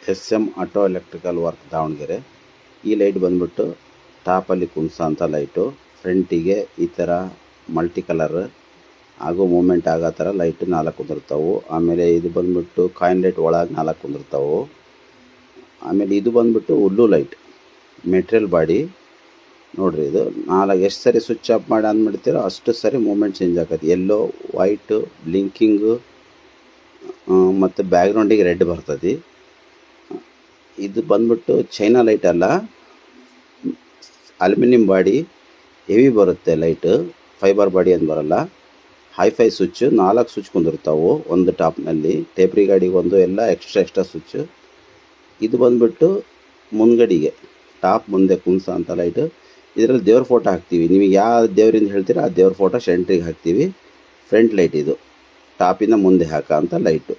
SM auto electrical work Davanagere. ಈ light ಬಂದ್ಬಿಟ್ಟು ಟಾಪಲ್ಲಿ ಕುಣಿಸೋ ಅಂಥ ಲೈಟು. ಫ್ರಂಟಿಗೆ ಈ ಥರ ಮಲ್ಟಿ ಕಲರ್ ಹಾಗೂ ಮೂಮೆಂಟ್ ಆಗೋ ಥರ ಲೈಟ್ 4 ಕುಂದಿರ್ತಾವೆ. ಆಮೇಲೆ ಇದು ಬಂದ್ಬಿಟ್ಟು ಕಾಯಿನ್ ಲೈಟ್ ಒಳಗೆ 4 ಕುಂದಿರ್ತಾವೆ. ಆಮೇಲೆ ಇದು ಬಂದ್ಬಿಟ್ಟು ಉಲ್ಲು ಲೈಟ್ ಮೆಟೀರಿಯಲ್ ಬಾಡಿ ನೋಡ್ರಿ. ಇದು 4 ಎಷ್ಟು ಸರಿ ಸ್ವಿಚ್ ಆಫ್ ಮಾಡಿ ಆನ್ ಮಾಡ್ತೀರೋ ಅಷ್ಟು ಸರಿ ಮೂಮೆಂಟ್ ಚೇಂಜ್ ಆಗತ್ತೆ. ಎಲ್ಲೋ, ವೈಟು, ಬ್ಲಿಂಕಿಂಗು ಮತ್ತು ಬ್ಯಾಕ್ಗ್ರೌಂಡಿಗೆ ರೆಡ್ ಬರ್ತದೆ. ಇದು ಬಂದ್ಬಿಟ್ಟು ಚೈನಾ ಲೈಟ್ ಅಲ್ಲ, ಅಲ್ಯೂಮಿನಿಯಂ ಬಾಡಿ ಹೆವಿ ಬರುತ್ತೆ ಲೈಟು, ಫೈಬರ್ ಬಾಡಿ ಅಂತ ಬರಲ್ಲ. ಹೈಫೈ ಸ್ವಿಚ್ 4 ಸ್ವಿಚ್ ಕುಂದಿರ್ತಾವೆ ಒಂದು ಟಾಪ್ನಲ್ಲಿ. ಟೇಪ್ರಿ ಗಾಡಿಗೆ ಒಂದು ಎಲ್ಲ ಎಕ್ಸ್ಟ್ರಾ ಸ್ವಿಚ್ಚು. ಇದು ಬಂದ್ಬಿಟ್ಟು ಮುಂದ್ಗಡೆಗೆ ಟಾಪ್ ಮುಂದೆ ಕುಣಿಸೋ ಅಂಥ ಲೈಟು. ಇದರಲ್ಲಿ ದೇವ್ರ ಫೋಟೋ ಹಾಕ್ತೀವಿ. ನಿಮಗೆ ಯಾವ ದೇವರಿಂದ ಹೇಳ್ತೀರಾ ಆ ದೇವ್ರ ಫೋಟೋ ಸೆಂಟ್ರಿಗೆ ಹಾಕ್ತೀವಿ. ಫ್ರಂಟ್ ಲೈಟ್ ಇದು ಟಾಪಿಂದ ಮುಂದೆ ಹಾಕೋ ಅಂಥ ಲೈಟು.